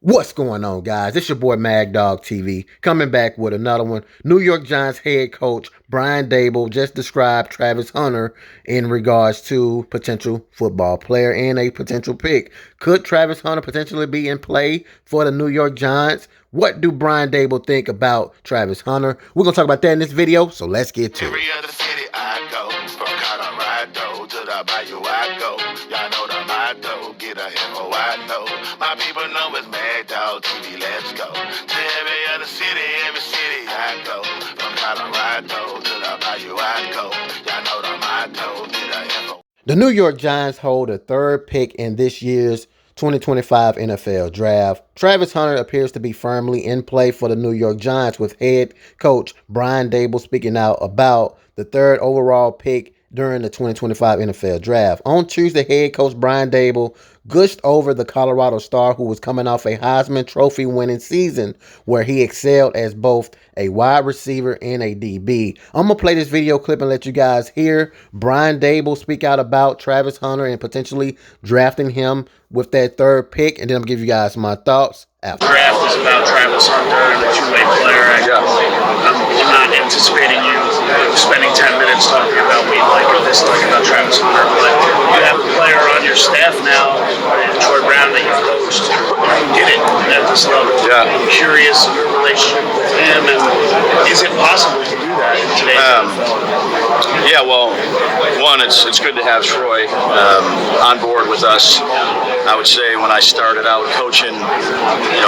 What's going on, guys? It's your boy Mag Dog TV coming back with another one. New York Giants head coach Brian Daboll just described Travis Hunter in regards to potential football player and a potential pick. Could Travis Hunter potentially be in play for the New York Giants? What do Brian Daboll think about Travis Hunter? We're going to talk about that in this video, so let's get to it. Every other city I go, from Colorado to the Bayou I go. Y'all know the motto, get a info I know. My people know it's Mad Dog TV, let's go. To every other city I go. From Colorado to the Bayou I go. Y'all know the motto, get a info. The New York Giants hold a third pick in this year's 2025 NFL Draft. Travis Hunter appears to be firmly in play for the New York Giants, with head coach Brian Daboll speaking out about the third overall pick during the 2025 NFL Draft. On Tuesday, head coach Brian Daboll gushed over the Colorado star, who was coming off a Heisman Trophy winning season where he excelled as both a wide receiver and a DB. I'm going to play this video clip and let you guys hear Brian Daboll speak out about Travis Hunter and potentially drafting him with that third pick, and then I'm going to give you guys my thoughts after. Draft is about Travis Hunter, the two-way player. I'm not anticipating you spending 10 minutes talking about what you like or dislike about Travis Hunter, but you have a player on your staff now, Troy Brown, that you've coached, who did it at this level. Yeah. I'm curious of your relationship with him, and is it possible to do that in today's NFL? Yeah, well, one, it's good to have Troy on board with us. I would say when I started out coaching,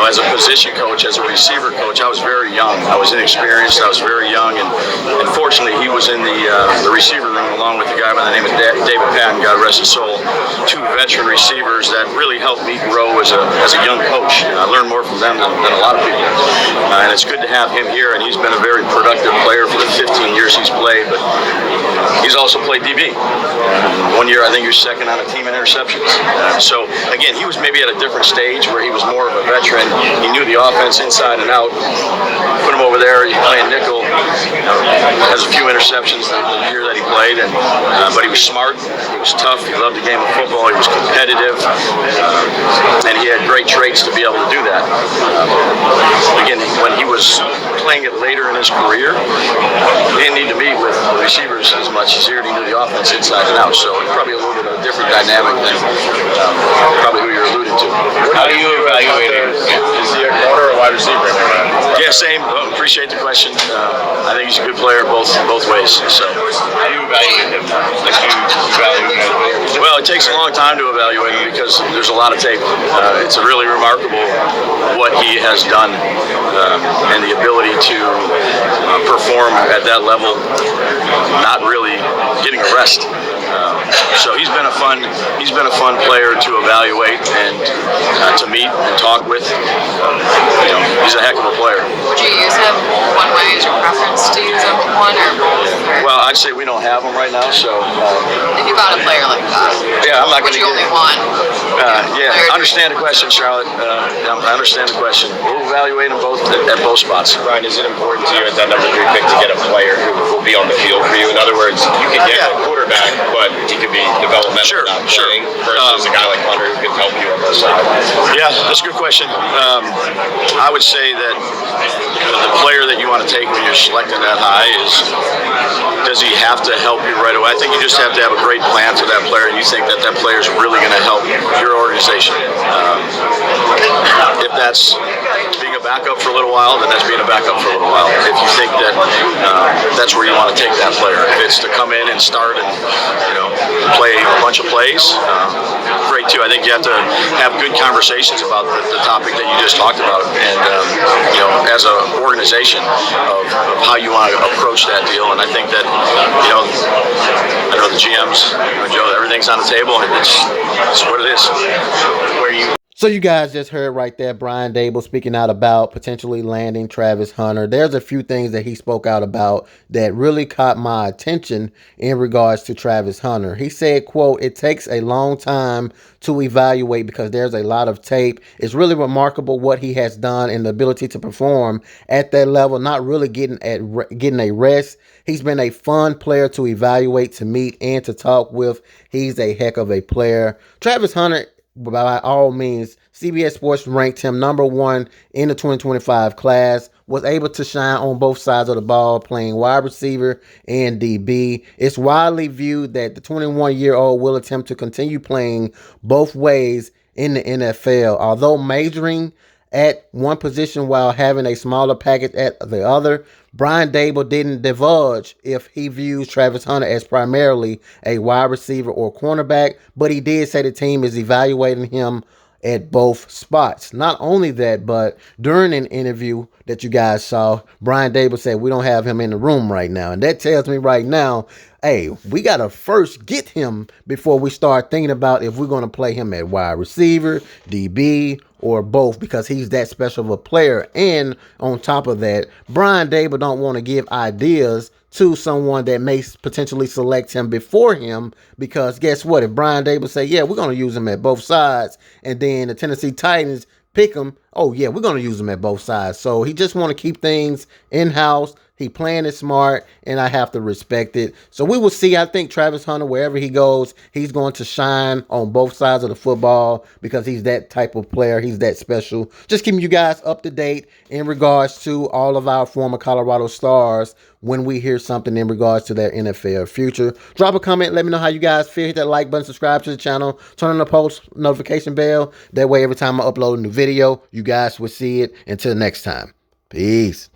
as a position coach, as a receiver coach, I was very young. I was inexperienced. I was very young, and fortunately, he was in the receiver room along with a guy by the name of David Patton, God rest his soul, two veteran receivers that really helped me grow as a young coach. I learned more from them than a lot of people, and it's good to have him here. And he's been a very productive player for the 15 years he's played, but he's also played DB. One year, I think he was second on the team in interceptions. So again, he was maybe at a different stage where he was more of a veteran. He knew the offense inside and out. Put him over there, he's playing nickel. Has a few interceptions the year that he played, but he was smart. He was tough. He loved the game of football. He was competitive, and he had great traits to be able to do that. Again, when he was playing it later in his career, he didn't need to meet with the receivers as much as he already knew the offense inside and out. So probably a little bit of a different dynamic than probably who you're alluding to. How do you evaluate him? Is he a corner or a wide receiver? Yeah, same. Well, appreciate the question. I think he's a good player both ways. So How do you evaluate him? Like you evaluate him? well, it takes a long time to evaluate him because there's a lot of tape. It's really remarkable what he has done and the ability to perform at that level, not really getting a rest. So he's been a fun player to evaluate and to meet and talk with. He's a heck of a player. Would you use him one way? Is your preference to use him one or both? Well, I'd say we don't have him right now, so If you got a player like that, yeah, I'm not going would to you only want? yeah, I understand the question, Charlotte. I understand the question. We'll evaluate them both at both spots. Ryan, is it important to you at that number 3 pick to get a player who will be on the field for you? In other words, you can get a quarterback, but he could be developmental without playing, versus a guy like Hunter who can help you on both sides. Yeah, that's a good question. I would say that the player that you want to take when you're selecting that high is, does he have to help you right away? I think you just have to have a great plan for that player, and you think that player is really going to help your organization. If that's being a backup for a little while, then that's being a backup for a little while. If you think that that's where you want to take that player, if it's to come in and start and play a bunch of plays, great too. I think you have to have good conversations about the topic that you just talked about, and as an organization of how you want to approach that deal. And I think that I know the GMs, Joe, everything's on the table, and it's what it is. Where you. So you guys just heard right there Brian Daboll speaking out about potentially landing Travis Hunter. There's a few things that he spoke out about that really caught my attention in regards to Travis Hunter. He said, quote, "It takes a long time to evaluate because there's a lot of tape. It's really remarkable what he has done and the ability to perform at that level, not really getting a rest. He's been a fun player to evaluate, to meet, and to talk with. He's a heck of a player." Travis Hunter, by all means, CBS Sports ranked him #1 in the 2025 class, was able to shine on both sides of the ball, playing wide receiver and DB. It's widely viewed that the 21-year-old will attempt to continue playing both ways in the NFL, although majoring at one position while having a smaller package at the other. Brian Dable didn't divulge if he views Travis Hunter as primarily a wide receiver or cornerback, but he did say the team is evaluating him at both spots. Not only that, but during an interview that you guys saw, Brian Dable said we don't have him in the room right now. And that tells me right now, hey, we got to first get him before we start thinking about if we're going to play him at wide receiver, DB, or both, because he's that special of a player. And on top of that, Brian Dable don't want to give ideas to someone that may potentially select him before him, because guess what? If Brian Dable say, yeah, we're going to use him at both sides, and then the Tennessee Titans pick him, oh yeah, we're going to use him at both sides. So he just want to keep things in-house. He playing it smart, and I have to respect it. So we will see. I think Travis Hunter, wherever he goes, he's going to shine on both sides of the football because he's that type of player. He's that special. Just keeping you guys up to date in regards to all of our former Colorado Stars when we hear something in regards to their NFL future. Drop a comment. Let me know how you guys feel. Hit that like button. Subscribe to the channel. Turn on the post notification bell. That way, every time I upload a new video, you guys will see it. Until next time. Peace.